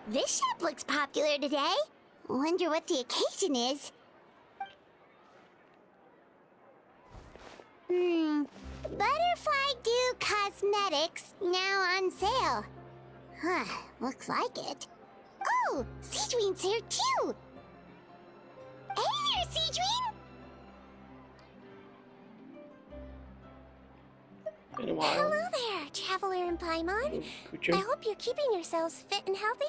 This shop looks popular today. Wonder what the occasion is. Butterfly Dew Cosmetics now on sale. Huh, looks like it. Oh, Sigewinne's here too! Hey there, Sigewinne! Hello there, Traveler and Paimon. I hope you're keeping yourselves fit and healthy.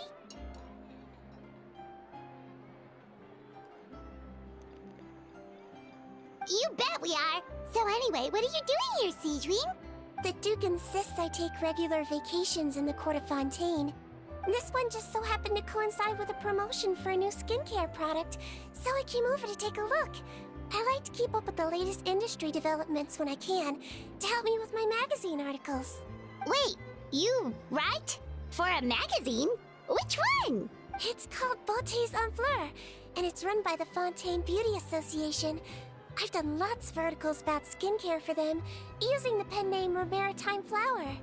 You bet we are! So anyway, what are you doing here, Sigewinne? The Duke insists I take regular vacations in the Court of Fontaine. This one just so happened to coincide with a promotion for a new skincare product, so I came over to take a look. I like to keep up with the latest industry developments when I can, to help me with my magazine articles. Wait, you write? For a magazine? Which one? It's called Beautés en Fleur, and it's run by the Fontaine Beauty Association. I've done lots of articles about skincare for them, using the pen name Maritime Flower.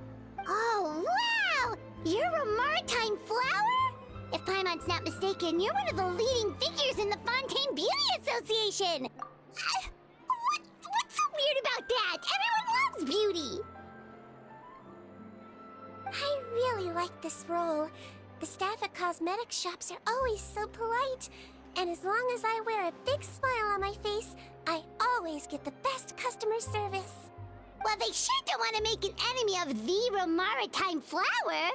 Oh, wow! You're a Maritime Flower? If Paimon's not mistaken, you're one of the leading figures in the Fontaine Beauty Association! What's so weird about that? Everyone loves beauty! I really like this role. The staff at cosmetics shops are always so polite. And as long as I wear a big smile on my face, I always get the best customer service. Well, they sure don't want to make an enemy of the Maritime Flower.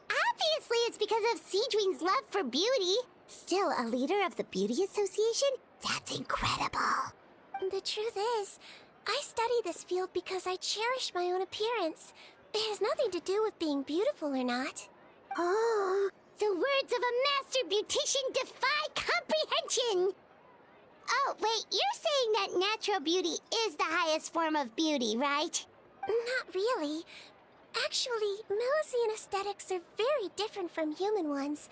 Obviously, it's because of Sigewinne's love for beauty. Still, a leader of the Beauty Association? That's incredible. The truth is, I study this field because I cherish my own appearance. It has nothing to do with being beautiful or not. Oh, the words of a master beautician defy comprehension! Oh, wait, you're saying that natural beauty is the highest form of beauty, right? Not really. Actually, Melusine aesthetics are very different from human ones.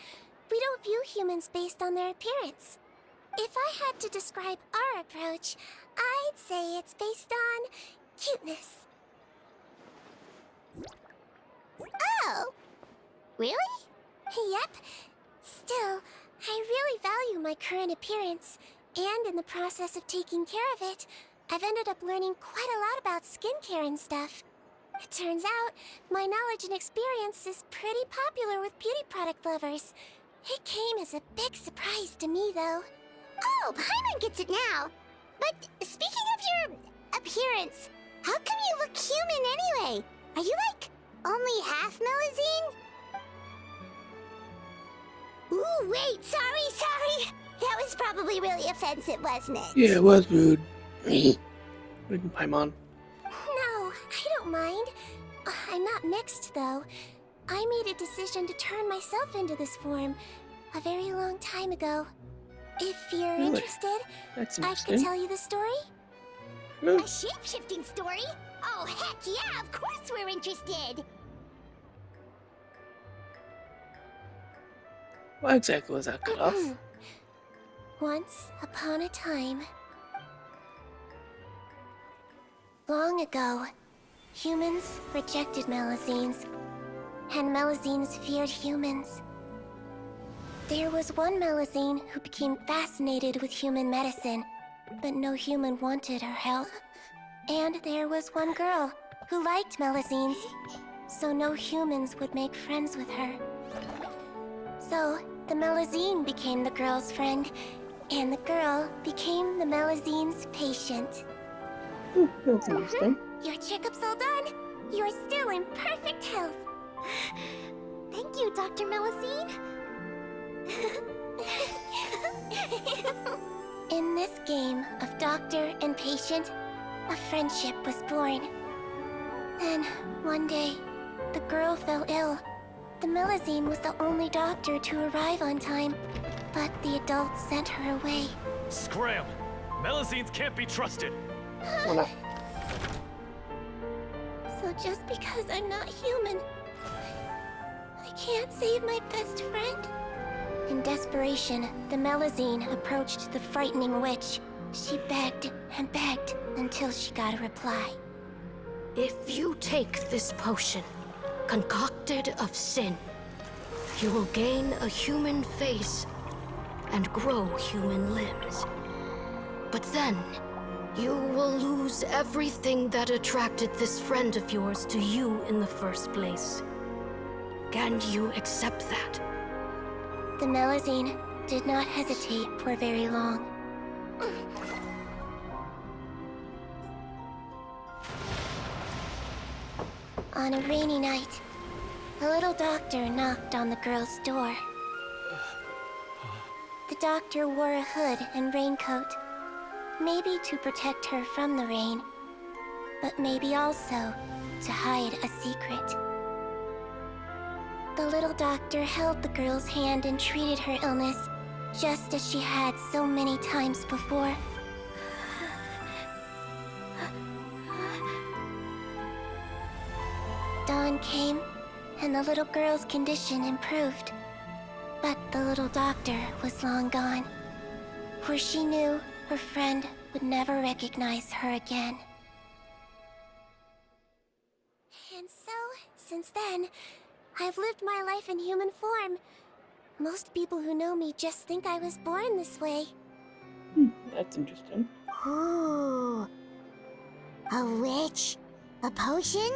We don't view humans based on their appearance. If I had to describe our approach, I'd say it's based on cuteness. Oh! Really? Yep. Still, I really value my current appearance, and in the process of taking care of it, I've ended up learning quite a lot about skincare and stuff. It turns out, my knowledge and experience is pretty popular with beauty product lovers. It came as a big surprise to me, though. Oh, Paimon gets it now. But speaking of your appearance, how come you look human anyway? Are you like only half Melusine? Ooh, wait, sorry. That was probably really offensive, wasn't it? Yeah, it was rude. Paimon. No, I don't mind. I'm not mixed, though. I made a decision to turn myself into this form a very long time ago. If you're interested, I could tell you the story. A shape-shifting story? Oh, heck yeah, of course we're interested! Why exactly was that cut off? Once upon a time, long ago, humans rejected Melusines, and Melusines feared humans. There was one Melusine who became fascinated with human medicine, but no human wanted her help. And there was one girl who liked Melusines, so no humans would make friends with her. So, the Melusine became the girl's friend, and the girl became the Melusine's patient. That's interesting. Your checkup's all done. You're still in perfect health. Thank you, Dr. Melusine. In this game of doctor and patient, a friendship was born. Then, one day, the girl fell ill. The Melusine was the only doctor to arrive on time, but the adults sent her away. Scram! Melusines can't be trusted! So just because I'm not human, I can't save my best friend? In desperation, the Melusine approached the frightening witch, She begged and begged until she got a reply. If you take this potion, concocted of sin, you will gain a human face and grow human limbs. But then, you will lose everything that attracted this friend of yours to you in the first place. Can you accept that? The Melusine did not hesitate for very long. On a rainy night, a little doctor knocked on the girl's door. The doctor wore a hood and raincoat, maybe to protect her from the rain, but maybe also to hide a secret. The little doctor held the girl's hand and treated her illness, just as she had so many times before. Dawn came, and the little girl's condition improved. But the little doctor was long gone, for she knew her friend would never recognize her again. And so, since then, I've lived my life in human form. Most people who know me just think I was born this way. That's interesting. Ooh. A witch? A potion?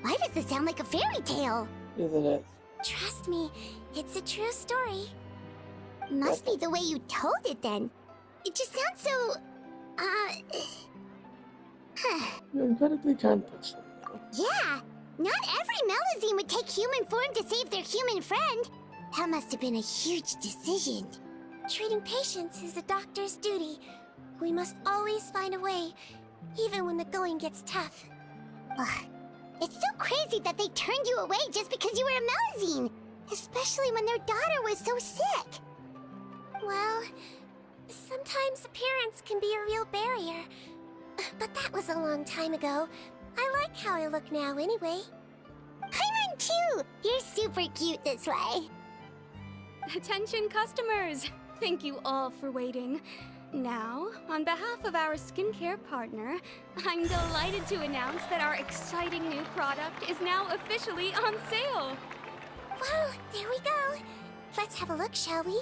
Why does this sound like a fairy tale? Yes, it is. Trust me, it's a true story. Must be the way you told it then. It just sounds so... You're incredibly kind person. Yeah, not every Melusine would take human form to save their human friend. That must have been a huge decision. Treating patients is a doctor's duty. We must always find a way, even when the going gets tough. Ugh. It's so crazy that they turned you away just because you were a Melusine, especially when their daughter was so sick. Well, sometimes appearance can be a real barrier. But that was a long time ago. I like how I look now anyway. Paimon too! You're super cute this way. Attention customers! Thank you all for waiting. Now, on behalf of our skincare partner, I'm delighted to announce that our exciting new product is now officially on sale! Well, there we go. Let's have a look, shall we?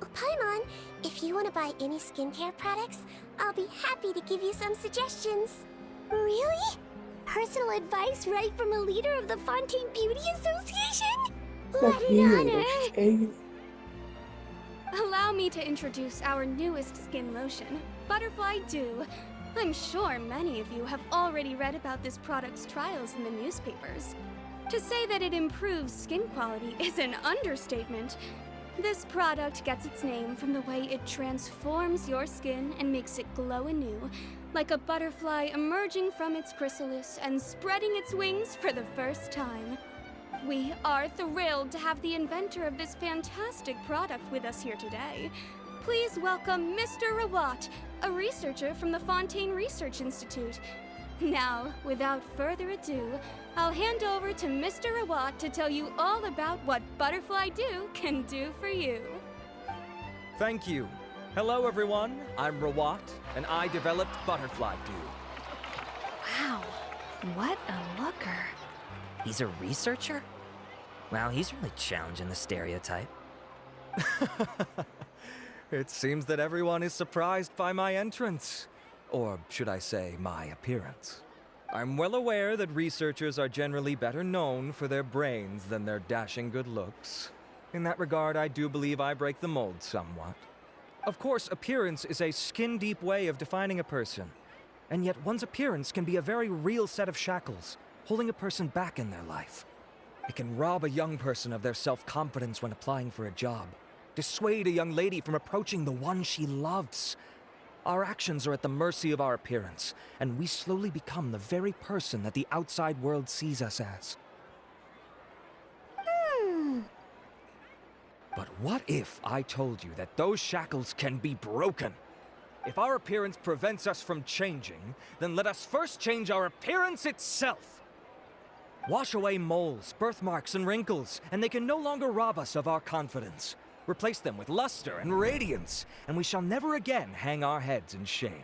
Oh, Paimon, if you want to buy any skincare products, I'll be happy to give you some suggestions. Really? Personal advice right from a leader of the Fontaine Beauty Association? What an honor! Allow me to introduce our newest skin lotion, Butterfly Dew. I'm sure many of you have already read about this product's trials in the newspapers. To say that it improves skin quality is an understatement. This product gets its name from the way it transforms your skin and makes it glow anew, like a butterfly emerging from its chrysalis and spreading its wings for the first time. We are thrilled to have the inventor of this fantastic product with us here today. Please welcome Mr. Rawat, a researcher from the Fontaine Research Institute. Now, without further ado, I'll hand over to Mr. Rawat to tell you all about what Butterfly Dew can do for you. Thank you. Hello, everyone. I'm Rawat, and I developed Butterfly Dew. Wow, what a looker. He's a researcher? Wow, he's really challenging the stereotype. It seems that everyone is surprised by my entrance. Or should I say, my appearance. I'm well aware that researchers are generally better known for their brains than their dashing good looks. In that regard, I do believe I break the mold somewhat. Of course, appearance is a skin-deep way of defining a person. And yet one's appearance can be a very real set of shackles, holding a person back in their life. It can rob a young person of their self-confidence when applying for a job, dissuade a young lady from approaching the one she loves. Our actions are at the mercy of our appearance, and we slowly become the very person that the outside world sees us as. But what if I told you that those shackles can be broken? If our appearance prevents us from changing, then let us first change our appearance itself. Wash away moles, birthmarks, and wrinkles, and they can no longer rob us of our confidence. replace them with luster and radiance, and we shall never again hang our heads in shame.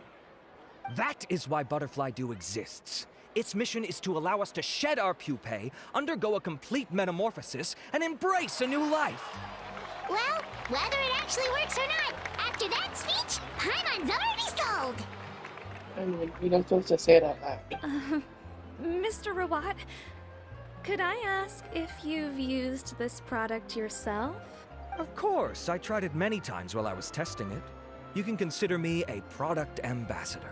That is why Butterfly Dew exists. Its mission is to allow us to shed our pupae, undergo a complete metamorphosis, and embrace a new life. Well, whether it actually works or not, after that speech, Paimon's already sold. I mean, you're not supposed to say it out loud. Mr. Rawat, could I ask if you've used this product yourself? Of course, I tried it many times while I was testing it. You can consider me a product ambassador.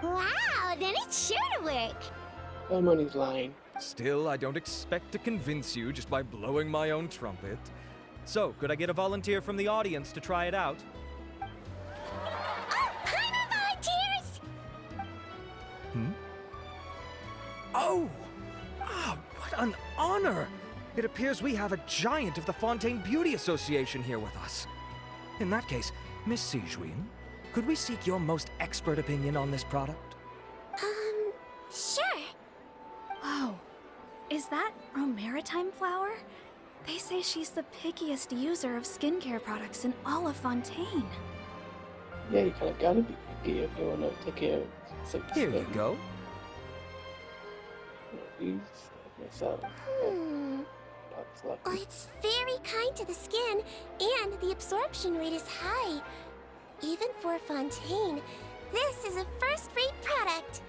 Wow, then it's sure to work. Paimon lying. Still, I don't expect to convince you just by blowing my own trumpet. So, could I get a volunteer from the audience to try it out? Oh, Paimon volunteers! Oh! Ah, what an honor! It appears we have a giant of the Fontaine Beauty Association here with us. In that case, Miss Sigewinne, could we seek your most expert opinion on this product? Sure. Whoa, is that Romaritime flower? They say she's the pickiest user of skincare products in all of Fontaine. Yeah, you kind of gotta be picky if you want to take care of some Here you go. These myself. That's lucky. Oh, it's very kind to the skin, and the absorption rate is high. Even for Fontaine, this is a first-rate product.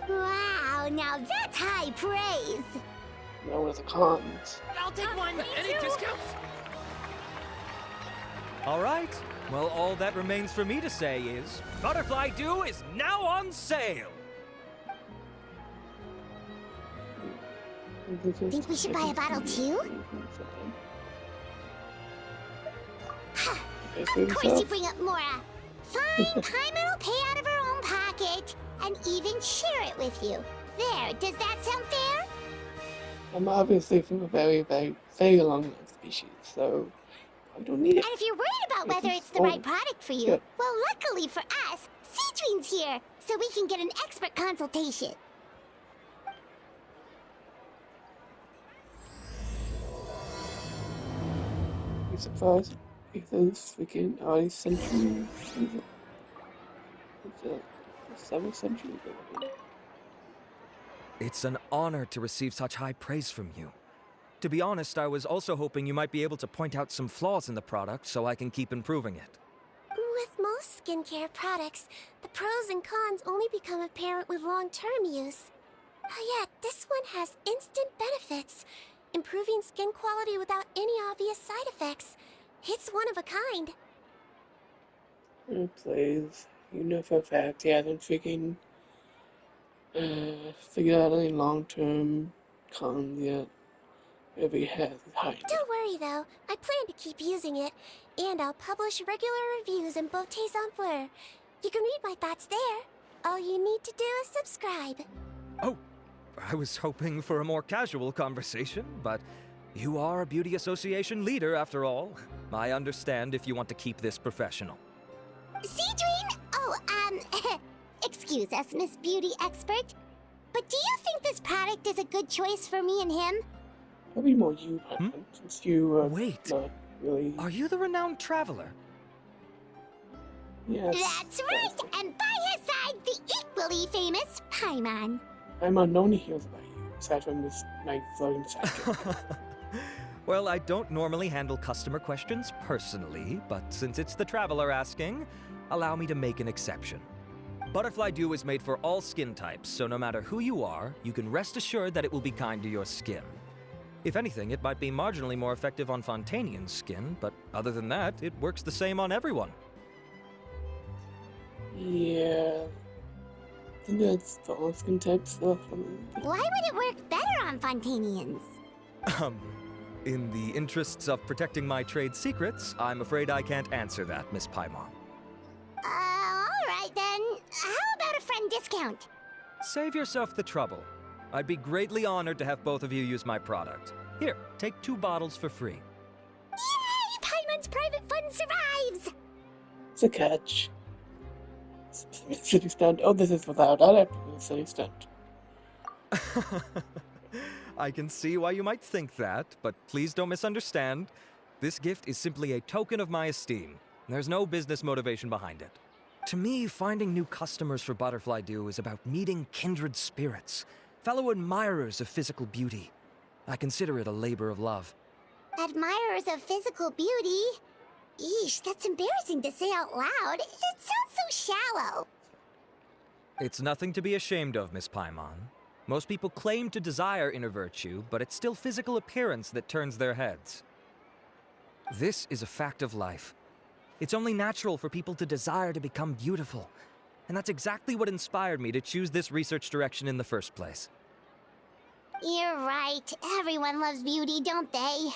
Wow, now that's high praise. Now what are the cons? I'll take one. Any discounts? All right. Well, all that remains for me to say is, Butterfly Dew is now on sale! Think we should buy a bottle too? Of course you bring up Mora. Fine, Paimon will pay out of her own pocket and even share it with you. There, does that sound fair? I'm obviously from a very, very, very long species, so I don't need it. And if you're worried about whether it's the right product for you, Good. well, luckily for us, Sigewinne's here, so we can get an expert consultation. I'm surprised if those freaking early century season. It's a 7th century building. It's an honor to receive such high praise from you. To be honest, I was also hoping you might be able to point out some flaws in the product so I can keep improving it. With most skincare products, the pros and cons only become apparent with long-term use. Yet, this one has instant benefits, improving skin quality without any obvious side effects. It's one of a kind. Oh, please. You know for a fact he hasn't freaking figured out any long-term cons yet. Whatever he has is hiding. Don't worry though, I plan to keep using it, and I'll publish regular reviews in Beautés en Fleur. You can read my thoughts there. All you need to do is subscribe. Oh, I was hoping for a more casual conversation, but you are a beauty association leader after all. I understand if you want to keep this professional. Sigewinne? Oh, excuse us, Miss Beauty Expert. But do you think this product is a good choice for me and him? Probably more you, Paimon, since you are Wait. not really... Are you the renowned traveler? Yes. That's right, and by his side, the equally famous Paimon. Paimon only hears about you, aside from this night floating sidekick. Well, I don't normally handle customer questions personally, but since it's the traveler asking, allow me to make an exception. Butterfly Dew is made for all skin types, so no matter who you are, you can rest assured that it will be kind to your skin. If anything, it might be marginally more effective on Fontainian skin, but other than that, it works the same on everyone. Yeah. I think that's the all skin type stuff. Why would it work better on Fontainians? In the interests of protecting my trade secrets, I'm afraid I can't answer that, Miss Paimon. Alright then. How about a friend discount? Save yourself the trouble. I'd be greatly honored to have both of you use my product. Here, take 2 bottles for free. Yay! Paimon's private fund survives! It's a catch. City stunt. Oh, this is without. I'd have to do a city stunt. I can see why you might think that, but please don't misunderstand. This gift is simply a token of my esteem. There's no business motivation behind it. To me, finding new customers for Butterfly Dew is about meeting kindred spirits, fellow admirers of physical beauty. I consider it a labor of love. Admirers of physical beauty? Eesh, that's embarrassing to say out loud. It sounds so shallow. It's nothing to be ashamed of, Miss Paimon. Most people claim to desire inner virtue, but it's still physical appearance that turns their heads. This is a fact of life. It's only natural for people to desire to become beautiful, and that's exactly what inspired me to choose this research direction in the first place. You're right. Everyone loves beauty, don't they?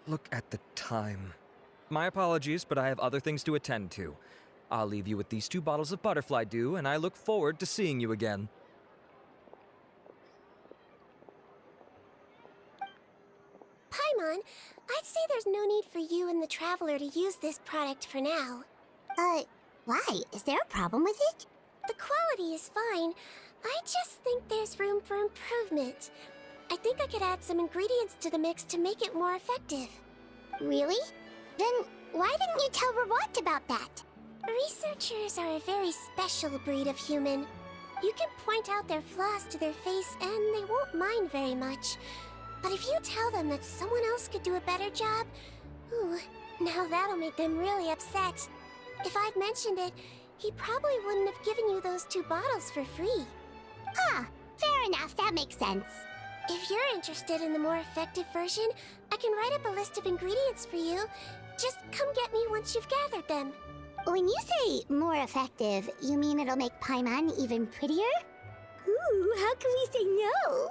Look at the time. My apologies, but I have other things to attend to. I'll leave you with these 2 bottles of Butterfly Dew, and I look forward to seeing you again. Paimon, I'd say there's no need for you and the Traveler to use this product for now. Why? Is there a problem with it? The quality is fine. I just think there's room for improvement. I think I could add some ingredients to the mix to make it more effective. Really? Then why didn't you tell Rawat about that? Researchers are a very special breed of human. You can point out their flaws to their face and they won't mind very much. But if you tell them that someone else could do a better job, ooh, now that'll make them really upset. If I'd mentioned it, he probably wouldn't have given you those 2 bottles for free. Huh, fair enough, that makes sense. If you're interested in the more effective version, I can write up a list of ingredients for you. Just come get me once you've gathered them. When you say more effective, you mean it'll make Paimon even prettier? Ooh, how can we say no?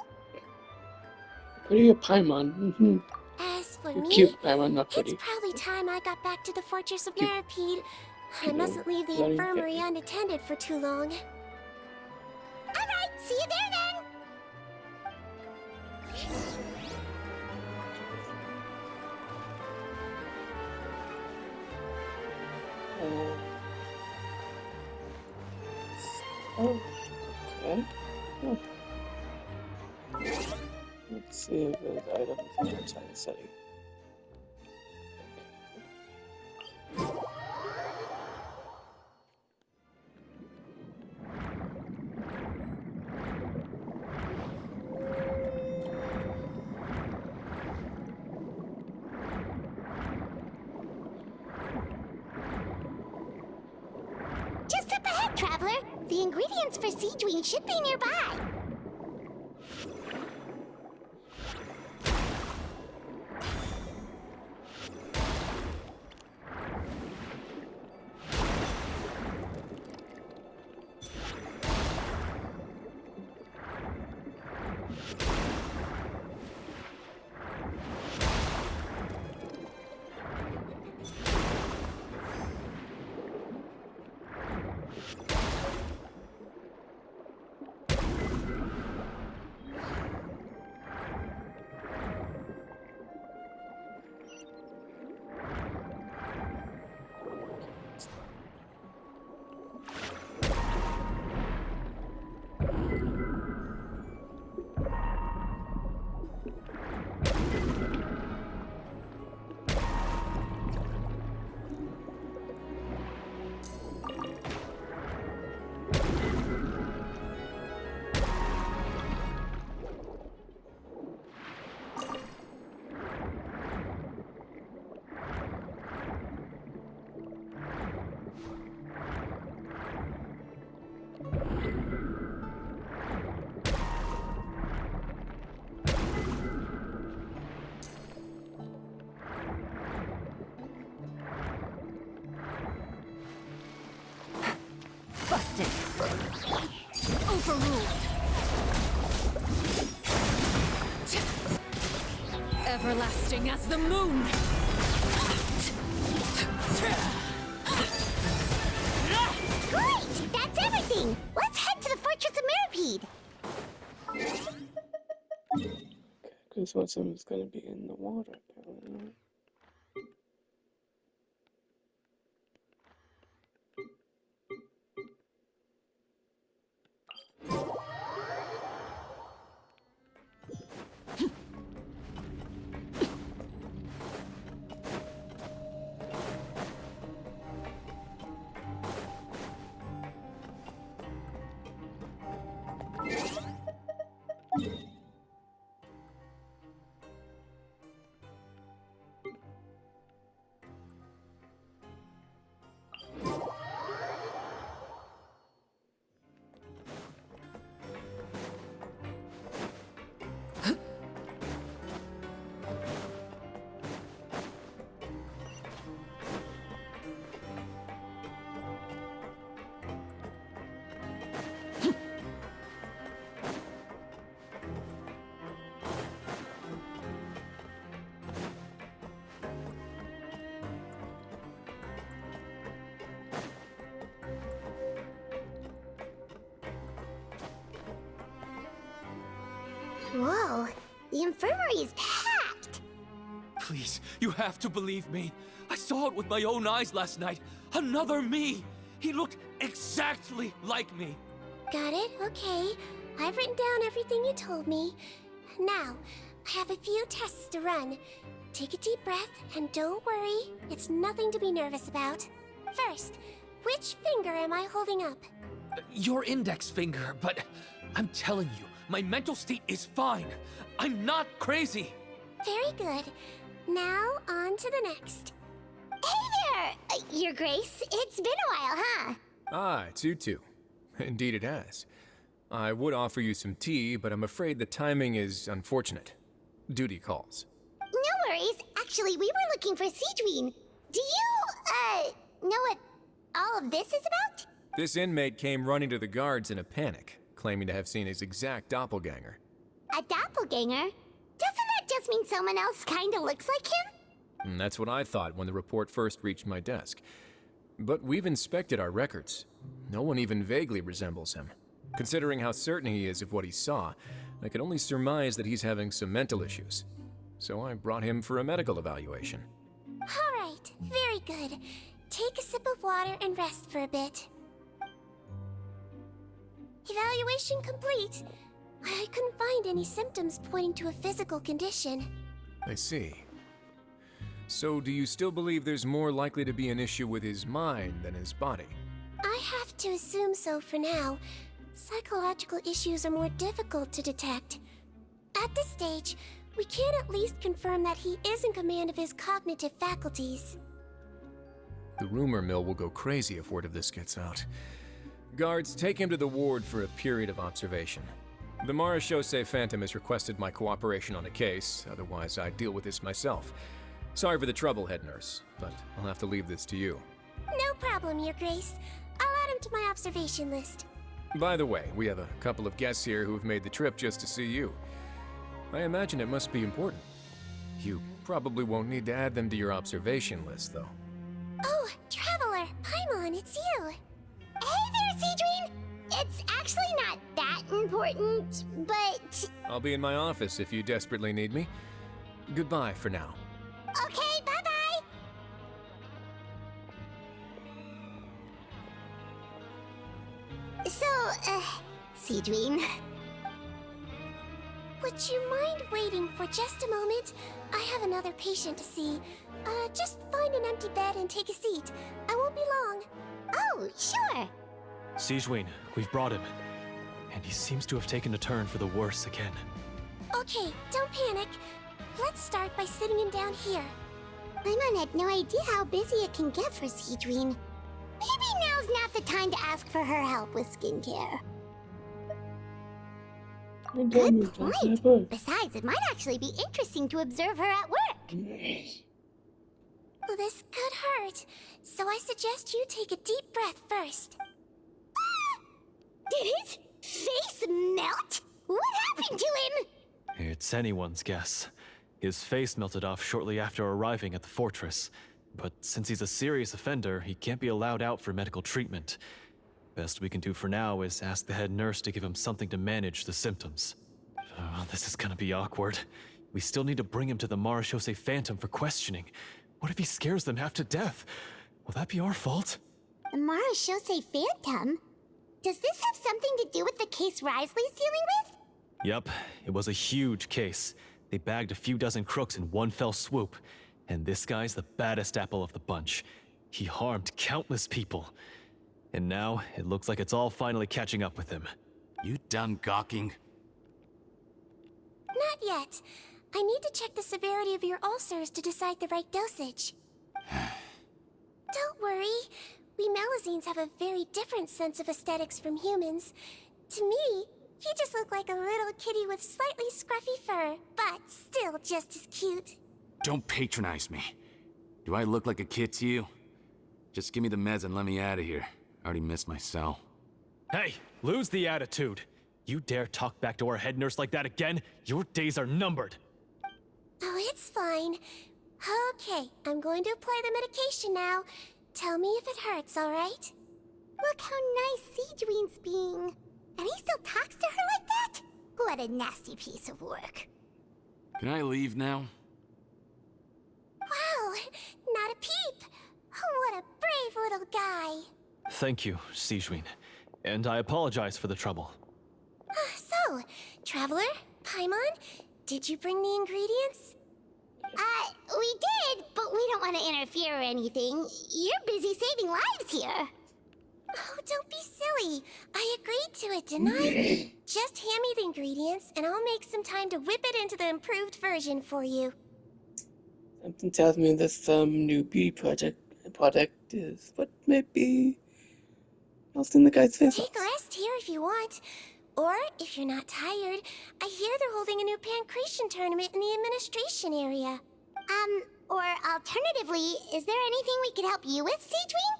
Pretty Paimon. As for You're me, cute, Paimon, not pretty. it's probably time I got back to the Fortress of Cute. Nereides. I Cute mustn't leave the little infirmary baby. unattended for too long. Alright, see you there then! Oh, okay. Oh. Let's see if there's items inside the setting. Just up ahead, Traveler! The ingredients for Sigewinne should be nearby! Busted. Overruled. Everlasting as the moon. Great! That's everything! Let's head to the Fortress of Mirapede! Because what's someone's gonna be in the water, apparently. Whoa, the infirmary is packed. Please, you have to believe me. I saw it with my own eyes last night. Another me. He looked exactly like me. Got it, okay. I've written down everything you told me. Now, I have a few tests to run. Take a deep breath, and don't worry, it's nothing to be nervous about. First, which finger am I holding up? Your index finger, but I'm telling you, my mental state is fine. I'm not crazy. Very good. Now, on to the next. Hey there, Your Grace. It's been a while, huh? Ah, it's you two. Indeed it has. I would offer you some tea, but I'm afraid the timing is unfortunate. Duty calls. No worries. Actually, we were looking for Sigewinne. Do you, know what all of this is about? This inmate came running to the guards in a panic, claiming to have seen his exact doppelganger. A doppelganger? Doesn't that just mean someone else kinda looks like him? And that's what I thought when the report first reached my desk. But we've inspected our records. No one even vaguely resembles him. Considering how certain he is of what he saw, I can only surmise that he's having some mental issues. So I brought him for a medical evaluation. Alright, very good. Take a sip of water and rest for a bit. Evaluation complete. I couldn't find any symptoms pointing to a physical condition. I see. So do you still believe there's more likely to be an issue with his mind than his body? I have to assume so for now. Psychological issues are more difficult to detect. At this stage, we can at least confirm that he is in command of his cognitive faculties. The rumor mill will go crazy if word of this gets out. Guards, take him to the ward for a period of observation. The Marechaussee Phantom has requested my cooperation on a case, otherwise I'd deal with this myself. Sorry for the trouble, head nurse, but I'll have to leave this to you. No problem, Your Grace. I'll add him to my observation list. By the way, we have a couple of guests here who've made the trip just to see you. I imagine it must be important. You probably won't need to add them to your observation list, though. Oh, Traveler, Paimon, it's you. Hey there, Sigewinne! It's actually not that important, but... I'll be in my office if you desperately need me. Goodbye for now. Okay, bye-bye! So, Sigewinne... Would you mind waiting for just a moment? I have another patient to see. Just find an empty bed and take a seat. I won't be long. Oh, sure! Sigewinne, we've brought him. And he seems to have taken a turn for the worse again. Okay, don't panic. Let's start by sitting him down here. Paimon had no idea how busy it can get for Sigewinne. Maybe now's not the time to ask for her help with skincare. Good point. Besides, it might actually be interesting to observe her at work. Well, this could hurt, so I suggest you take a deep breath first. Did his face melt? What happened to him? It's anyone's guess. His face melted off shortly after arriving at the fortress. But since he's a serious offender, he can't be allowed out for medical treatment. Best we can do for now is ask the head nurse to give him something to manage the symptoms. Oh, this is gonna be awkward. We still need to bring him to the Marechaussee Phantom for questioning. What if he scares them half to death? Will that be our fault? The Marechaussee Phantom? Does this have something to do with the case Risley's dealing with? Yup, it was a huge case. They bagged a few dozen crooks in one fell swoop. And this guy's the baddest apple of the bunch. He harmed countless people. And now, it looks like it's all finally catching up with him. You done gawking? Not yet. I need to check the severity of your ulcers to decide the right dosage. Don't worry. We Melazines have a very different sense of aesthetics from humans. To me, he just looked like a little kitty with slightly scruffy fur, but still just as cute. Don't patronize me. Do I look like a kid to you? Just give me the meds and let me out of here. I already missed my cell. Hey, lose the attitude. You dare talk back to our head nurse like that again, your days are numbered. Oh, it's fine. Okay, I'm going to apply the medication now. Tell me if it hurts, alright? Look how nice Sigewinne's being. And he still talks to her like that? What a nasty piece of work. Can I leave now? Wow, not a peep. What a brave little guy. Thank you, Sigewinne. And I apologize for the trouble. So, Traveler, Paimon, did you bring the ingredients? We did, but we don't want to interfere or anything. You're busy saving lives here. Oh, don't be silly. I agreed to it, didn't I? Just hand me the ingredients, and I'll make some time to whip it into the improved version for you. Something tells me this new beauty product is what might be melting the guy's face Take a off. rest here if you want. Or, if you're not tired, I hear they're holding a new pancreation tournament in the administration area. Or alternatively, is there anything we could help you with, Sigewinne?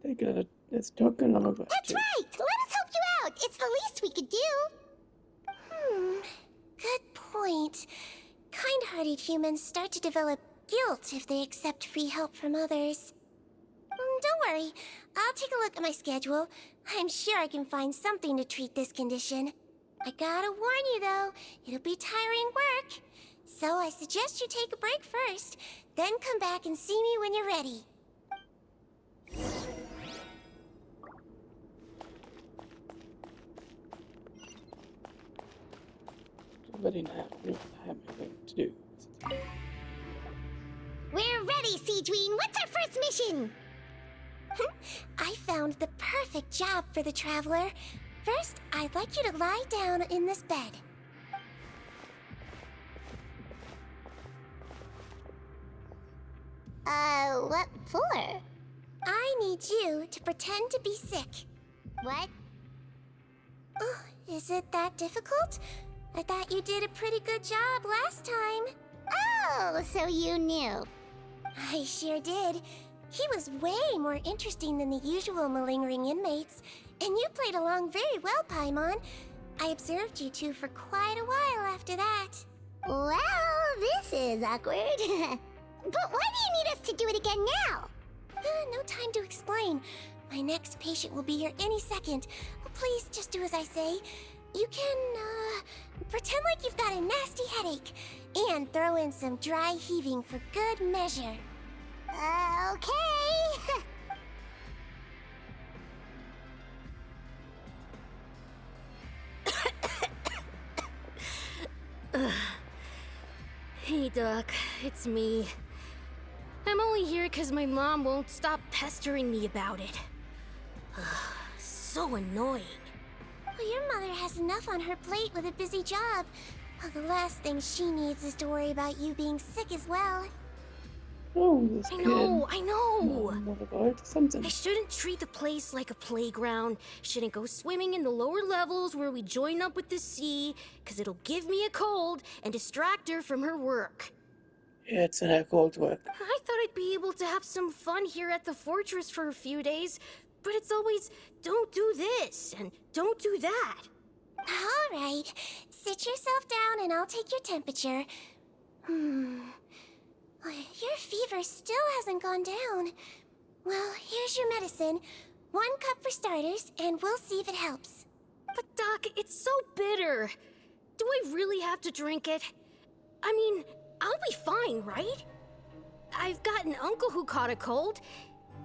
They got this token on a bus. That's right! Let us help you out! It's the least we could do! Good point. Kind-hearted humans start to develop guilt if they accept free help from others. Don't worry. I'll take a look at my schedule. I'm sure I can find something to treat this condition. I gotta warn you, though. It'll be tiring work. So I suggest you take a break first, then come back and see me when you're ready. Somebody not have anything to do. We're ready, Sigewinne. What's our first mission? I found the perfect job for the Traveler. First, I'd like you to lie down in this bed. What for? I need you to pretend to be sick. What? Oh, is it that difficult? I thought you did a pretty good job last time. Oh, so you knew. I sure did. He was way more interesting than the usual malingering inmates, and you played along very well, Paimon. I observed you two for quite a while after that. Well, this is awkward. But why do you need us to do it again now? No time to explain. My next patient will be here any second. Please just do as I say. You can, pretend like you've got a nasty headache, and throw in some dry heaving for good measure. Okay. Hey, Doc. It's me. I'm only here because my mom won't stop pestering me about it. So annoying. Well, your mother has enough on her plate with a busy job. Well, the last thing she needs is to worry about you being sick as well. Oh, this I kid. know. Something. I shouldn't treat the place like a playground. Shouldn't go swimming in the lower levels where we join up with the sea, because it'll give me a cold and distract her from her work. Yeah, it's an cold work. I thought I'd be able to have some fun here at the fortress for a few days, but it's always, don't do this and don't do that. All right. Sit yourself down and I'll take your temperature. Your fever still hasn't gone down. Well, here's your medicine. 1 cup for starters, and we'll see if it helps. But Doc, it's so bitter. Do I really have to drink it? I mean, I'll be fine, right? I've got an uncle who caught a cold.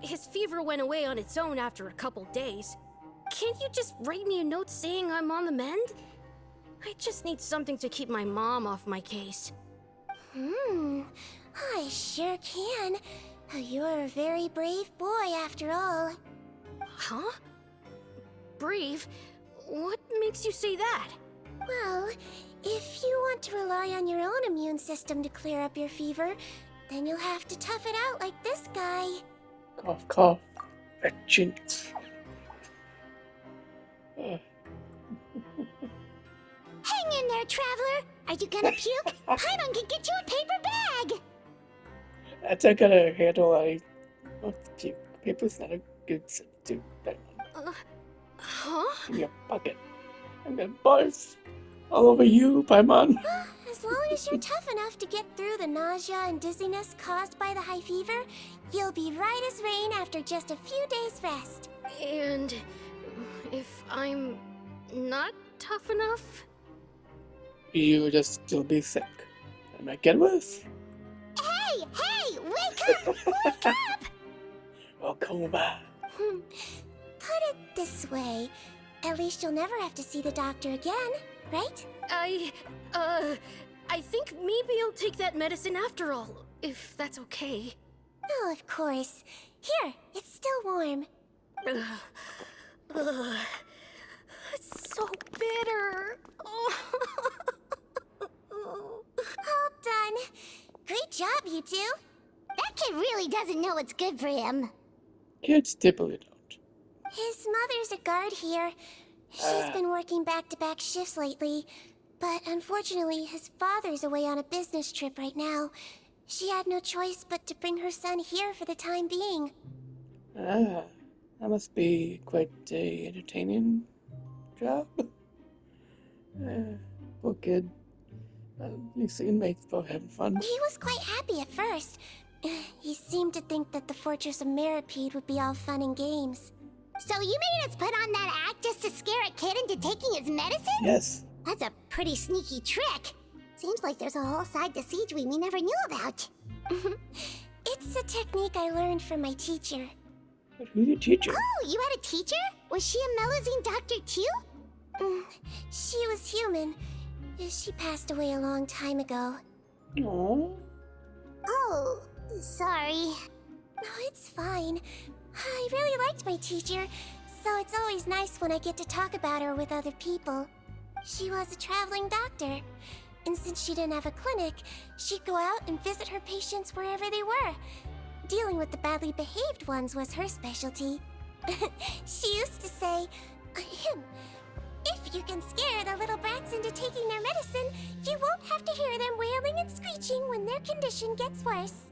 His fever went away on its own after a couple days. Can't you just write me a note saying I'm on the mend? I just need something to keep my mom off my case. I sure can. You're a very brave boy, after all. Huh? Brave? What makes you say that? Well, if you want to rely on your own immune system to clear up your fever, then you'll have to tough it out like this guy. Cough, cough. Fetching. Hang in there, Traveler! Are you gonna puke? Paimon can get you a paper bag! That's not gonna handle paper's not a good substitute. Huh? Give me a bucket. I'm gonna buzz all over you, Paimon. As long as you're tough enough to get through the nausea and dizziness caused by the high fever, you'll be right as rain after just a few days' rest. And if I'm not tough enough? You would just still be sick. It might get worse. Hey, wake up! Wake up! Oh, coma. Put it this way. At least you'll never have to see the doctor again, right? I think maybe I'll take that medicine after all, if that's okay. Oh, of course. Here, it's still warm. It's so bitter. All done. Great job, you two. That kid really doesn't know what's good for him. Kids typically don't. His mother's a guard here. She's been working back-to-back shifts lately, but unfortunately his father's away on a business trip right now. She had no choice but to bring her son here for the time being. That must be quite a entertaining job. Poor kid. At least he makes for having fun. He was quite happy at first. He seemed to think that the Fortress of Meripede would be all fun and games. So you made us put on that act just to scare a kid into taking his medicine? Yes. That's a pretty sneaky trick. Seems like there's a whole side to Sigewinne we never knew about. It's a technique I learned from my teacher. But who's your teacher? Oh, you had a teacher? Was she a Melazine doctor too? She was human. She passed away a long time ago. Aww. Oh, sorry. No, it's fine. I really liked my teacher, so it's always nice when I get to talk about her with other people. She was a traveling doctor, and since she didn't have a clinic, she'd go out and visit her patients wherever they were. Dealing with the badly behaved ones was her specialty. She used to say, if you can scare the little brats into taking their medicine, you won't have to hear them wailing and screeching when their condition gets worse.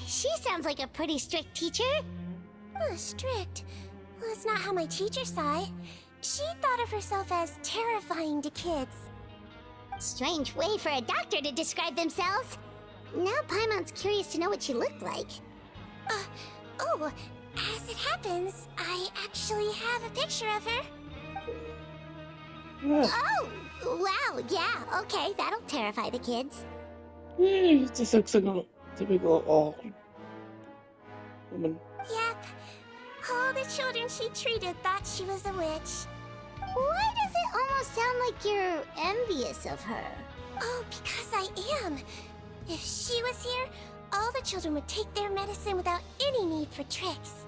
She sounds like a pretty strict teacher. Strict? Well, that's not how my teacher saw it. She thought of herself as terrifying to kids. Strange way for a doctor to describe themselves. Now Paimon's curious to know what she looked like. As it happens, I actually have a picture of her. Yeah. Oh, wow, yeah, okay, that'll terrify the kids. Yeah, it just looks like a typical old woman. Yep. All the children she treated thought she was a witch. Why does it almost sound like you're envious of her? Oh, because I am. If she was here, all the children would take their medicine without any need for tricks.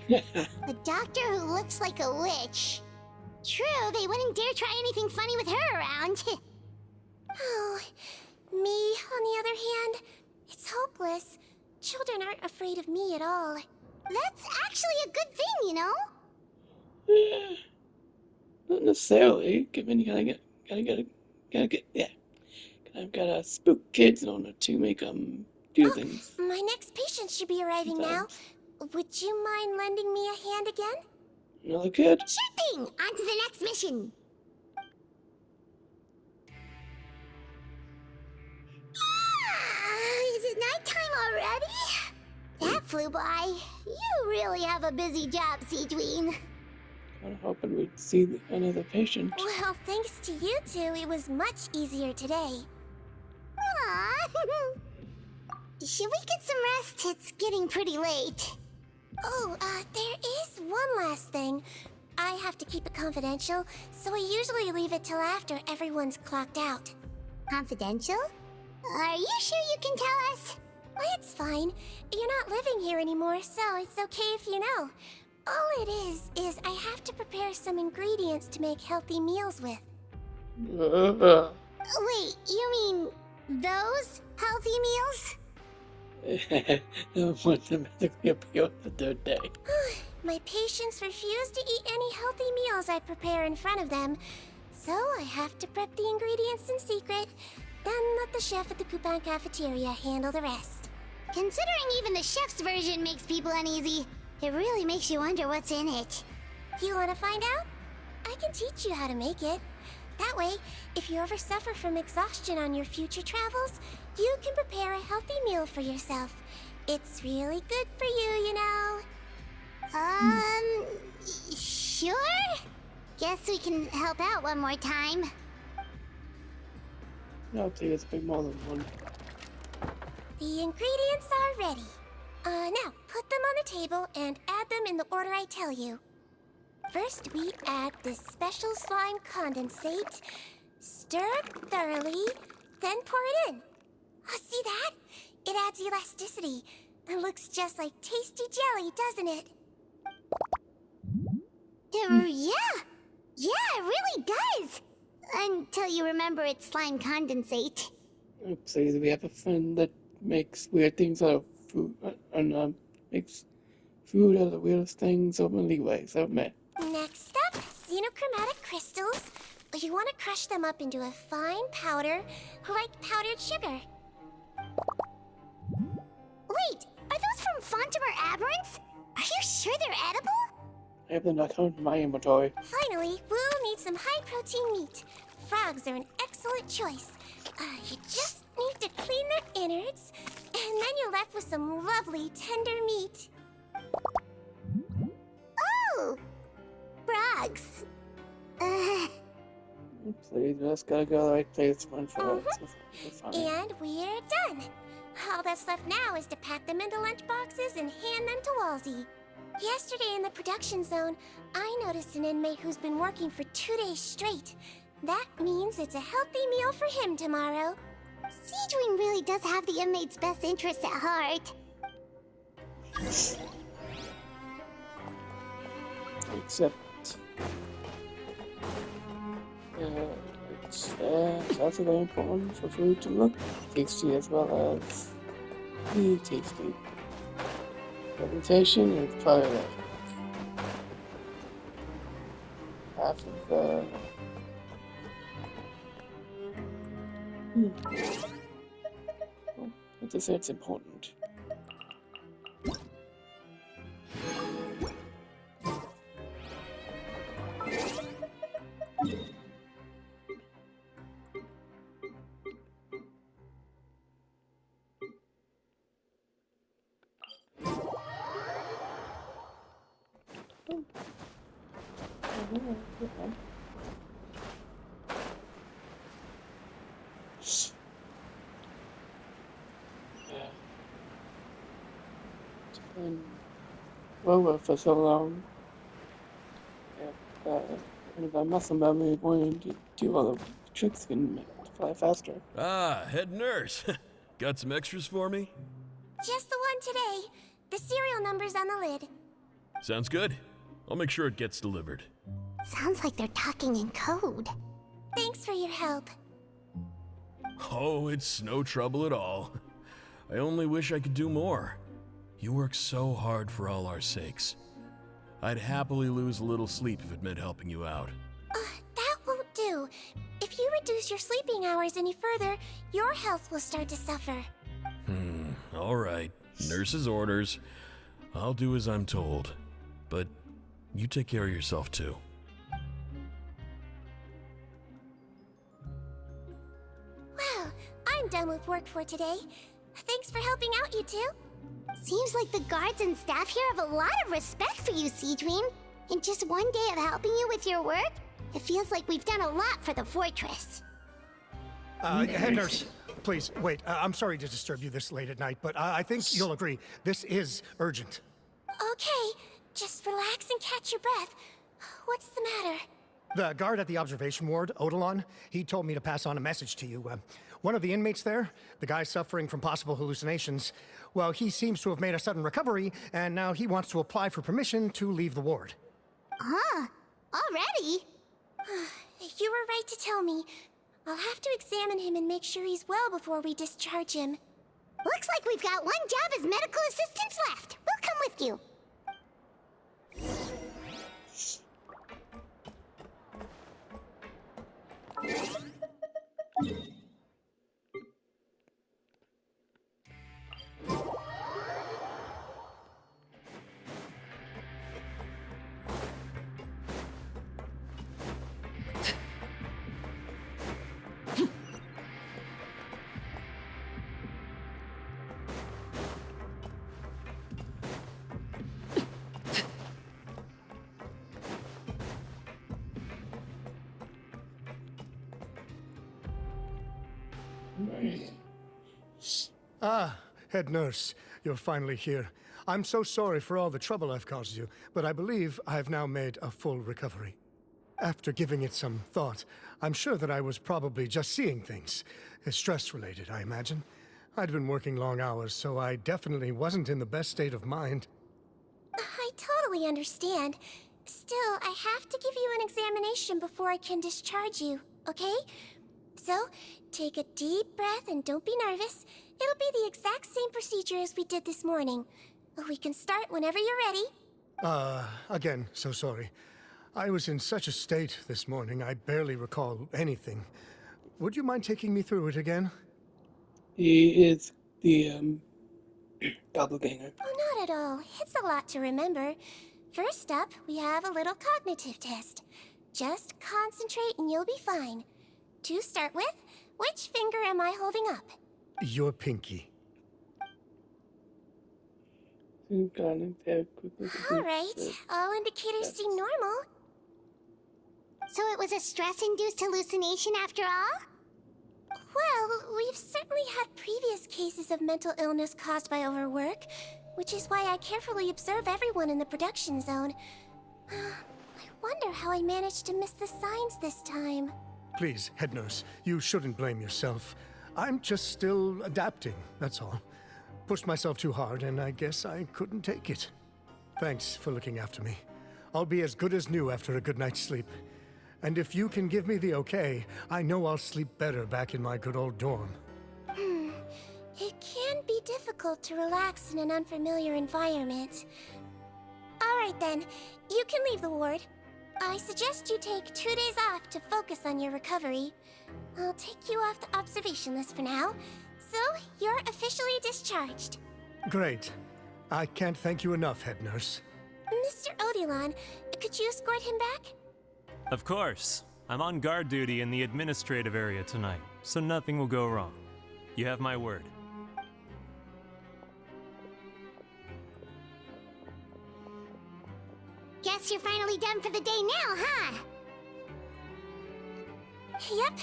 A doctor who looks like a witch. True, they wouldn't dare try anything funny with her around. Oh, me, on the other hand, it's hopeless. Children aren't afraid of me at all. That's actually a good thing, you know? Yeah. Not necessarily. Given you gotta spook kids in order to make them do things. My next patient should be arriving now. Would you mind lending me a hand again? Another kid? Sure thing! On to the next mission! Is it nighttime already? That flew by. You really have a busy job, Sigewinne. I'm hoping we'd see another patient. Well, thanks to you two, it was much easier today. Aww. Should we get some rest? It's getting pretty late. Oh, there is one last thing. I have to keep it confidential, so I usually leave it till after everyone's clocked out. Confidential? Are you sure you can tell us? It's fine. You're not living here anymore, so it's okay if you know. All it is I have to prepare some ingredients to make healthy meals with. Wait, you mean those healthy meals? I want to medically appeal the third day. My patients refuse to eat any healthy meals I prepare in front of them, so I have to prep the ingredients in secret, then let the chef at the Coupon cafeteria handle the rest. Considering even the chef's version makes people uneasy, it really makes you wonder what's in it. You want to find out? I can teach you how to make it. That way, if you ever suffer from exhaustion on your future travels, you can prepare a healthy meal for yourself. It's really good for you, you know. Sure? Guess we can help out one more time. I'll take it's a bit more than one. The ingredients are ready. Now, put them on the table and add them in the order I tell you. First, we add this special slime condensate, stir it thoroughly, then pour it in. Oh, see that? It adds elasticity. It looks just like tasty jelly, doesn't it? Yeah. Yeah, it really does. Until you remember it's slime condensate. Please, we have a friend that makes weird things out of food, and makes food out of the weirdest things openly ways I've met. Next up, xenochromatic crystals. You want to crush them up into a fine powder, like powdered sugar. Wait, are those from Fontimer aberrants? Are you sure they're edible? I have them not counted in my inventory. Finally, we'll need some high-protein meat. Frogs are an excellent choice. You just need to clean their innards, and then you're left with some lovely, tender meat. Oh! Frogs. Please, we just gotta go to the right place one for And we're done. All that's left now is to pack them into lunch boxes and hand them to Walsey. Yesterday in the production zone, I noticed an inmate who's been working for 2 days straight. That means it's a healthy meal for him tomorrow. Sigewinne really does have the inmate's best interests at heart. Except, it's also very important for food to look tasty as well as be tasty. Presentation is probably like half of the. Let's just say it's important. Well, for so long, and if I muscle memory going to do all the tricks can fly faster. Ah, head nurse. Got some extras for me? Just the one today. The serial number's on the lid. Sounds good. I'll make sure it gets delivered. Sounds like they're talking in code. Thanks for your help. Oh, it's no trouble at all. I only wish I could do more. You work so hard for all our sakes. I'd happily lose a little sleep if it meant helping you out. That won't do. If you reduce your sleeping hours any further, your health will start to suffer. All right. Nurse's orders. I'll do as I'm told. But you take care of yourself too. Well, I'm done with work for today. Thanks for helping out, you two. Seems like the guards and staff here have a lot of respect for you, Sigewinne. In just one day of helping you with your work, it feels like we've done a lot for the fortress. Head nurse, please, wait. I'm sorry to disturb you this late at night, but I think you'll agree, this is urgent. Okay, just relax and catch your breath. What's the matter? The guard at the observation ward, Odilon, he told me to pass on a message to you. One of the inmates there, the guy suffering from possible hallucinations, well, he seems to have made a sudden recovery, and now he wants to apply for permission to leave the ward. Huh? Already? You were right to tell me. I'll have to examine him and make sure he's well before we discharge him. Looks like we've got one job as medical assistants left. We'll come with you. Head nurse, you're finally here. I'm so sorry for all the trouble I've caused you, but I believe I've now made a full recovery. After giving it some thought, I'm sure that I was probably just seeing things. Stress-related, I imagine. I'd been working long hours, so I definitely wasn't in the best state of mind. I totally understand. Still, I have to give you an examination before I can discharge you, okay? So, take a deep breath and don't be nervous. It'll be the exact same procedure as we did this morning. We can start whenever you're ready. Again, so sorry. I was in such a state this morning, I barely recall anything. Would you mind taking me through it again? He is the doppelganger. Oh, not at all. It's a lot to remember. First up, we have a little cognitive test. Just concentrate and you'll be fine. To start with, which finger am I holding up? Your pinky. Alright, all indicators seem normal. So it was a stress-induced hallucination after all? Well, we've certainly had previous cases of mental illness caused by overwork, which is why I carefully observe everyone in the production zone. I wonder how I managed to miss the signs this time. Please, head nurse, you shouldn't blame yourself. I'm just still adapting, that's all. Pushed myself too hard, and I guess I couldn't take it. Thanks for looking after me. I'll be as good as new after a good night's sleep. And if you can give me the okay, I know I'll sleep better back in my good old dorm. It can be difficult to relax in an unfamiliar environment. Alright then, you can leave the ward. I suggest you take 2 days off to focus on your recovery. I'll take you off the observation list for now, so you're officially discharged. Great. I can't thank you enough, head nurse. Mr. Odilon, could you escort him back? Of course. I'm on guard duty in the administrative area tonight, so nothing will go wrong. You have my word. Guess you're finally done for the day now, huh? Yep.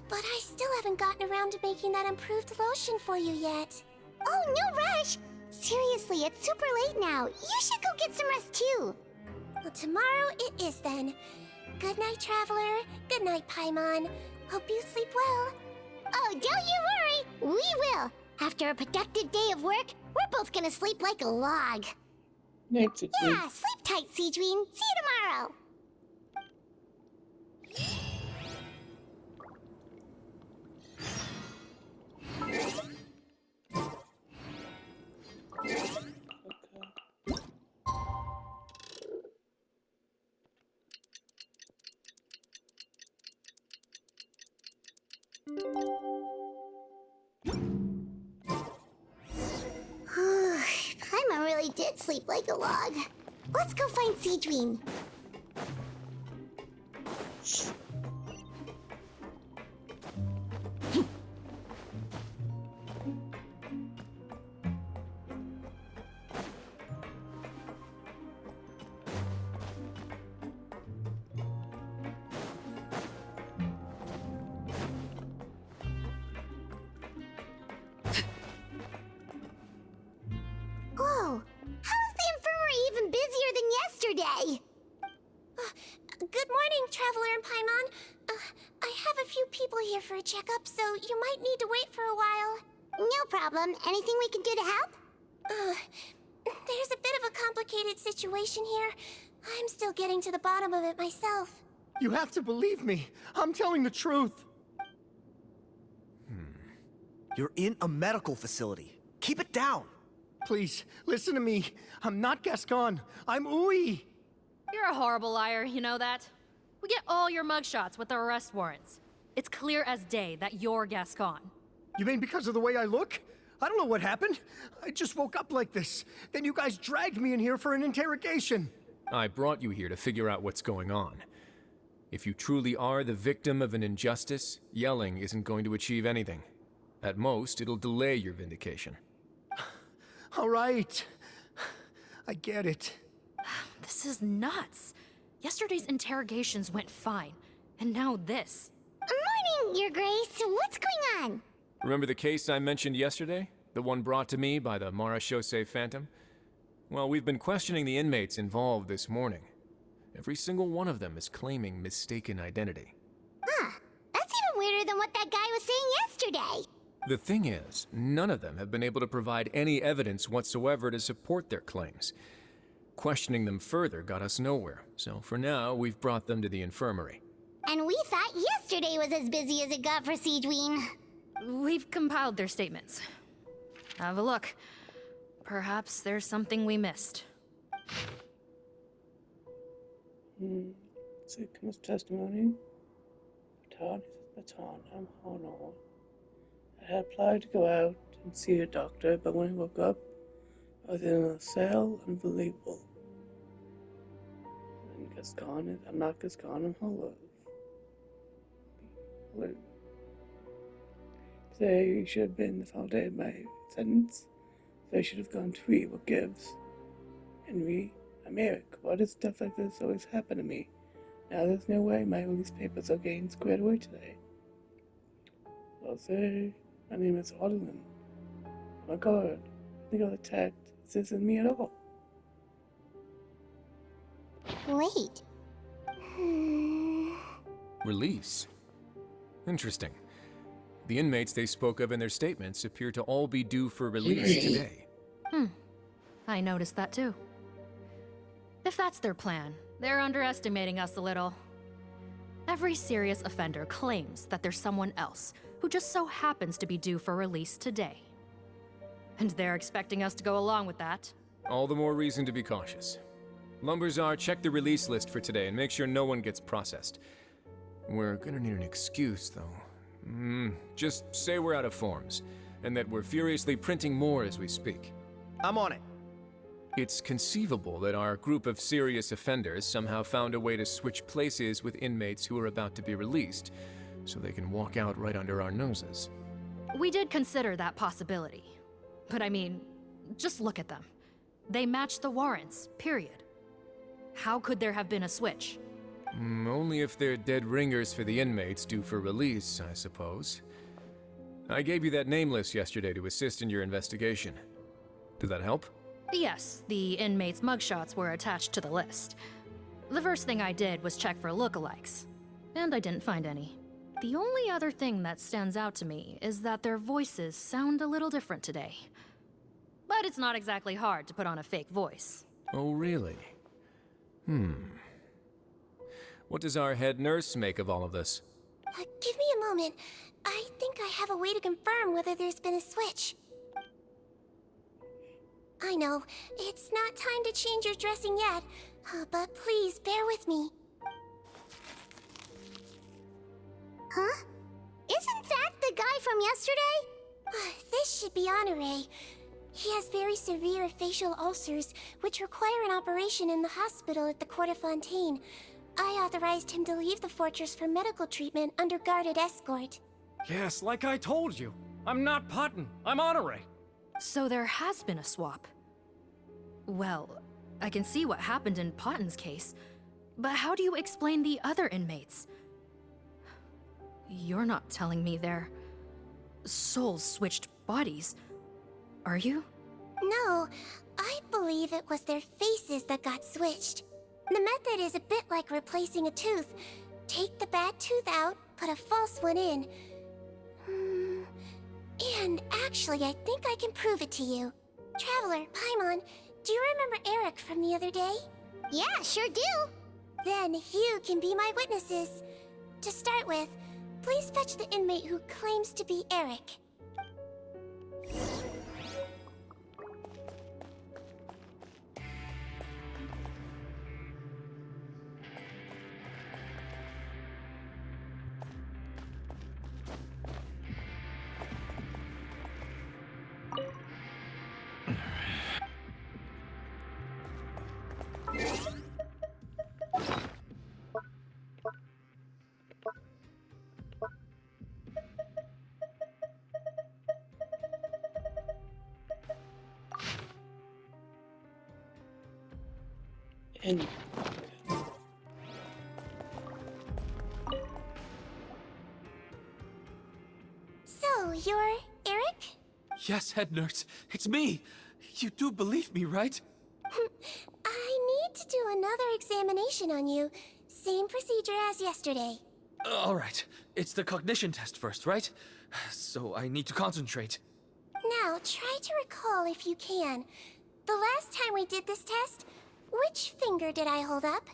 But I still haven't gotten around to making that improved lotion for you yet. Oh, no rush! Seriously, it's super late now. You should go get some rest too. Well, tomorrow it is then. Good night, Traveler. Good night, Paimon. Hope you sleep well. Oh, don't you worry. We will. After a productive day of work, we're both gonna sleep like a log. Yeah, sleep tight, Sigewinne. See you tomorrow. Paimon really did sleep like a log. Let's go find Sigewinne. Whoa! How is the infirmary even busier than yesterday? Good morning, Traveler and Paimon. I have a few people here for a checkup, so you might need to wait for a while. No problem. Anything we can do to help? There's a bit of a complicated situation here. I'm still getting to the bottom of it myself. You have to believe me. I'm telling the truth. You're in a medical facility. Keep it down. Please, listen to me. I'm not Gascon. I'm Uy. You're a horrible liar, you know that? We get all your mugshots with the arrest warrants. It's clear as day that you're Gascon. You mean because of the way I look? I don't know what happened. I just woke up like this. Then you guys dragged me in here for an interrogation. I brought you here to figure out what's going on. If you truly are the victim of an injustice, yelling isn't going to achieve anything. At most, it'll delay your vindication. All right. I get it. This is nuts. Yesterday's interrogations went fine, and now this. Morning, Your Grace. What's going on? Remember the case I mentioned yesterday? The one brought to me by the Marechaussee Phantom? Well, we've been questioning the inmates involved this morning. Every single one of them is claiming mistaken identity. Huh. That's even weirder than what that guy was saying yesterday. The thing is, none of them have been able to provide any evidence whatsoever to support their claims. Questioning them further got us nowhere, so for now, we've brought them to the infirmary. And we thought yesterday was as busy as it got for Sigewinne. We've compiled their statements. Have a look. Perhaps there's something we missed. Sigma's testimony. Baton is baton. I'm Honor. I had applied to go out and see a doctor, but when I woke up, I was in a cell. Unbelievable. And Gascon, I'm not Gascon, I'm Hollow. Say you should have been validated my sentence. So I should have gone to read what gives. Henry, I'm Eric. Why does stuff like this always happen to me? Now there's no way my release papers are getting squared away today. I'll say, my name is Audlin. Oh my god, I think I was attacked. This isn't me at all. Wait. Release? Interesting. The inmates they spoke of in their statements appear to all be due for release today. I noticed that too. If that's their plan, they're underestimating us a little. Every serious offender claims that there's someone else who just so happens to be due for release today. And they're expecting us to go along with that. All the more reason to be cautious. Lumberzar, check the release list for today and make sure no one gets processed. We're gonna need an excuse, though. Just say we're out of forms, and that we're furiously printing more as we speak. I'm on it. It's conceivable that our group of serious offenders somehow found a way to switch places with inmates who are about to be released, so they can walk out right under our noses. We did consider that possibility. But I mean, just look at them. They match the warrants, period. How could there have been a switch? Only if they're dead ringers for the inmates due for release, I suppose. I gave you that name list yesterday to assist in your investigation. Did that help? Yes, the inmates' mugshots were attached to the list. The first thing I did was check for lookalikes, and I didn't find any. The only other thing that stands out to me is that their voices sound a little different today. But it's not exactly hard to put on a fake voice. Oh, really? What does our head nurse make of all of this? Give me a moment. I think I have a way to confirm whether there's been a switch. I know, it's not time to change your dressing yet, but please bear with me. Huh? Isn't that the guy from yesterday? This should be Honore. He has very severe facial ulcers, which require an operation in the hospital at the Court of Fontaine. I authorized him to leave the fortress for medical treatment under guarded escort. Yes, like I told you. I'm not Putton. I'm Honore. So there has been a swap. Well, I can see what happened in Potton's case, but how do you explain the other inmates? You're not telling me their souls switched bodies, are you? No, I believe it was their faces that got switched. The method is a bit like replacing a tooth. Take the bad tooth out, put a false one in. And actually, I think I can prove it to you. Traveler, Paimon, do you remember Eric from the other day? Yeah, sure do. Then you can be my witnesses. To start with, please fetch the inmate who claims to be Eric. And So, you're Yes, head nurse, it's me. You do believe me, right? I need to do another examination on you. Same procedure as yesterday. All right, it's the cognition test first, right? So I need to concentrate. Now, try to recall if you can. The last time we did this test, which finger did I hold up?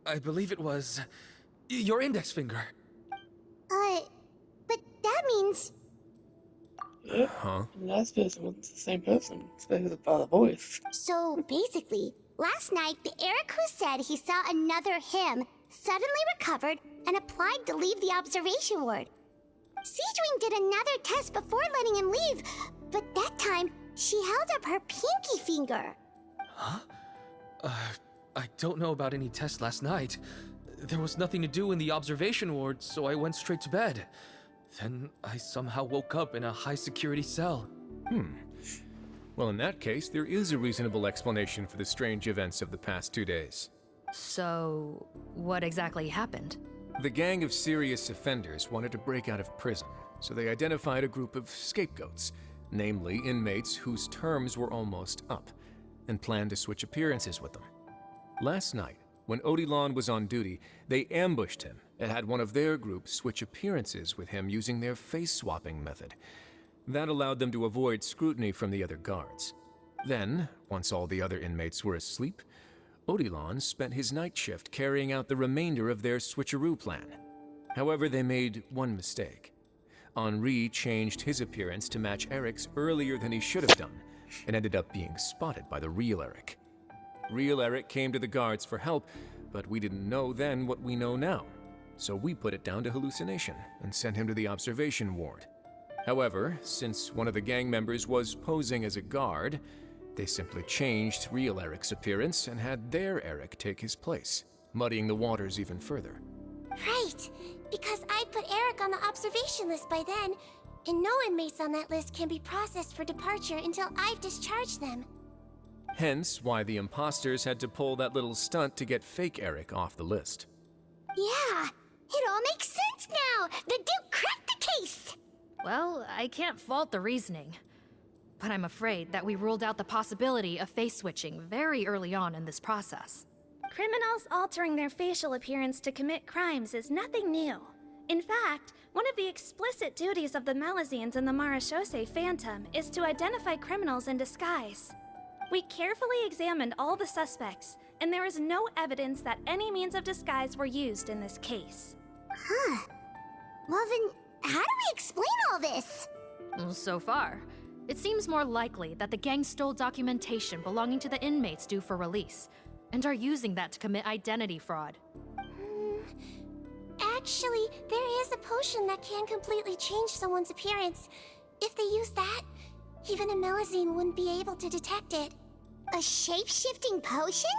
I believe it was your index finger. But that means... Huh? The last person was the same person, except for the voice. So, basically, last night, the Eric who said he saw another him suddenly recovered and applied to leave the observation ward. Sigewinne did another test before letting him leave, but that time, she held up her pinky finger. Huh? I don't know about any test last night. There was nothing to do in the observation ward, so I went straight to bed. Then I somehow woke up in a high-security cell. Well, in that case, there is a reasonable explanation for the strange events of the past 2 days. So, what exactly happened? The gang of serious offenders wanted to break out of prison, so they identified a group of scapegoats, namely inmates whose terms were almost up, and planned to switch appearances with them. Last night, when Odilon was on duty, they ambushed him and had one of their group switch appearances with him using their face-swapping method. That allowed them to avoid scrutiny from the other guards. Then, once all the other inmates were asleep, Odilon spent his night shift carrying out the remainder of their switcheroo plan. However, they made one mistake. Henri changed his appearance to match Eric's earlier than he should have done, and ended up being spotted by the real Eric. Real Eric came to the guards for help, but we didn't know then what we know now. So we put it down to hallucination and sent him to the observation ward. However, since one of the gang members was posing as a guard, they simply changed real Eric's appearance and had their Eric take his place, muddying the waters even further. Right, because I put Eric on the observation list by then, and no inmates on that list can be processed for departure until I've discharged them. Hence why the imposters had to pull that little stunt to get fake Eric off the list. Yeah, it all makes sense now! The Duke cracked the case! Well, I can't fault the reasoning. But I'm afraid that we ruled out the possibility of face switching very early on in this process. Criminals altering their facial appearance to commit crimes is nothing new. In fact, one of the explicit duties of the Melazines in the Marechaussee Phantom is to identify criminals in disguise. We carefully examined all the suspects, and there is no evidence that any means of disguise were used in this case. Huh. Well then, how do we explain all this? So far, it seems more likely that the gang stole documentation belonging to the inmates due for release, and are using that to commit identity fraud. Actually, there is a potion that can completely change someone's appearance. If they use that, even a Melazine wouldn't be able to detect it. A shape-shifting potion?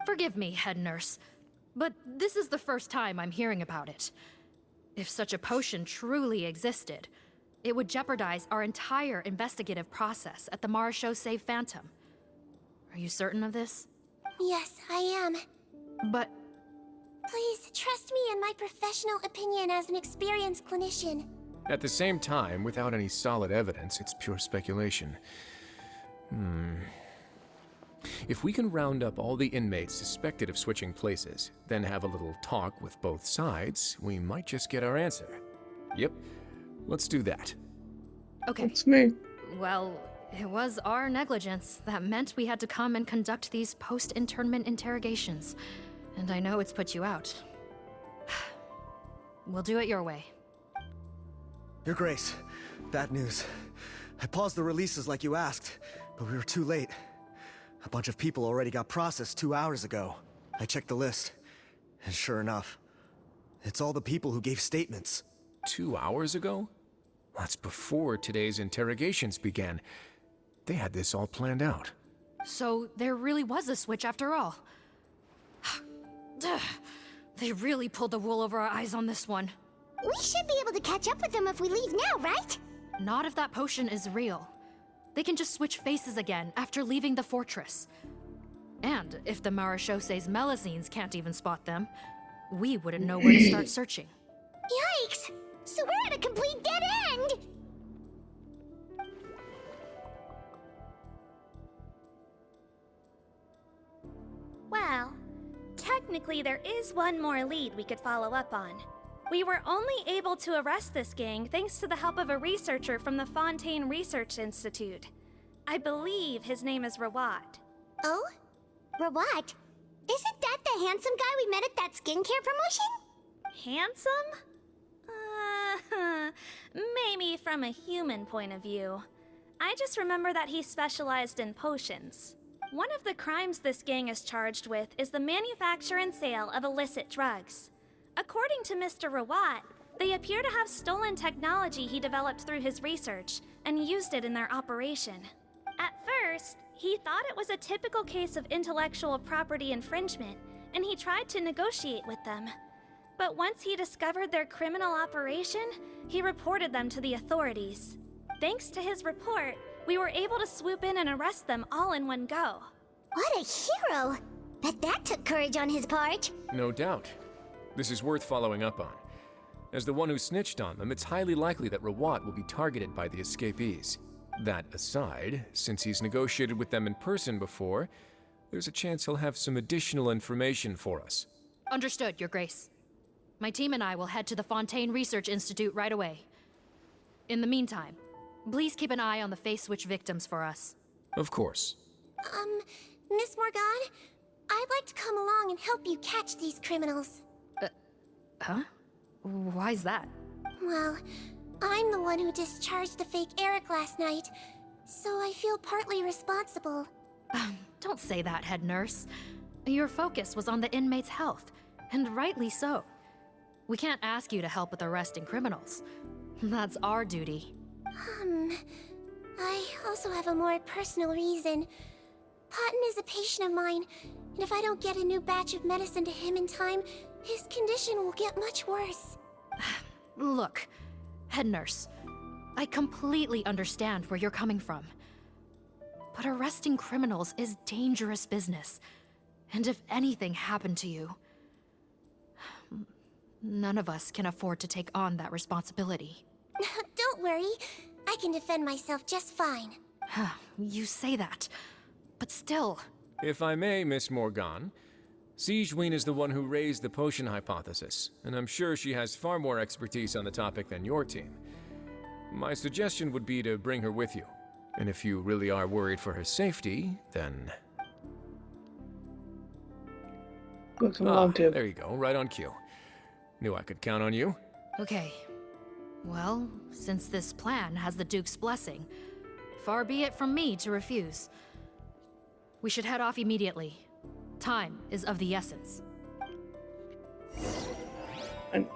Forgive me, head nurse, but this is the first time I'm hearing about it. If such a potion truly existed, it would jeopardize our entire investigative process at the Marechaussee Phantom. Are you certain of this? Yes, I am. But... Please, trust me in my professional opinion as an experienced clinician. At the same time, without any solid evidence, it's pure speculation. If we can round up all the inmates suspected of switching places, then have a little talk with both sides, we might just get our answer. Yep, let's do that. Okay. It's me. Well, it was our negligence that meant we had to come and conduct these post-internment interrogations. And I know it's put you out. We'll do it your way. Your Grace, bad news. I paused the releases like you asked, but we were too late. A bunch of people already got processed 2 hours ago. I checked the list, and sure enough, it's all the people who gave statements. 2 hours ago? That's before today's interrogations began. They had this all planned out. So there really was a switch after all. They really pulled the wool over our eyes on this one. We should be able to catch up with them if we leave now, right? Not if that potion is real. They can just switch faces again after leaving the fortress. And if the Marechaussee's Melazines can't even spot them, we wouldn't know where to start searching. Yikes! So we're complete dead end! Well, technically there is one more lead we could follow up on. We were only able to arrest this gang thanks to the help of a researcher from the Fontaine Research Institute. I believe his name is Rawat. Oh? Rawat? Isn't that the handsome guy we met at that skincare promotion? Handsome? Maybe from a human point of view. I just remember that he specialized in potions. One of the crimes this gang is charged with is the manufacture and sale of illicit drugs. According to Mr. Rawat, they appear to have stolen technology he developed through his research and used it in their operation. At first, he thought it was a typical case of intellectual property infringement, and he tried to negotiate with them. But once he discovered their criminal operation, he reported them to the authorities. Thanks to his report, we were able to swoop in and arrest them all in one go. What a hero! Bet that took courage on his part. No doubt. This is worth following up on. As the one who snitched on them, it's highly likely that Rawat will be targeted by the escapees. That aside, since he's negotiated with them in person before, there's a chance he'll have some additional information for us. Understood, Your Grace. My team and I will head to the Fontaine Research Institute right away. In the meantime, please keep an eye on the face switch victims for us. Of course. Miss Morgan, I'd like to come along and help you catch these criminals. Huh? Why's that? Well, I'm the one who discharged the fake Eric last night, so I feel partly responsible. Don't say that, head nurse. Your focus was on the inmate's health, and rightly so. We can't ask you to help with arresting criminals. That's our duty. I also have a more personal reason. Patton is a patient of mine, and if I don't get a new batch of medicine to him in time, his condition will get much worse. Look, head nurse, I completely understand where you're coming from. But arresting criminals is dangerous business. And if anything happened to you, none of us can afford to take on that responsibility. Don't worry, I can defend myself just fine. You say that, but still. If I may, Miss Morgan, Sigewinne is the one who raised the potion hypothesis, and I'm sure she has far more expertise on the topic than your team. My suggestion would be to bring her with you. And if you really are worried for her safety, then... There you go, right on cue. Knew I could count on you. Okay. Well, since this plan has the Duke's blessing, far be it from me to refuse. We should head off immediately. Time is of the essence. And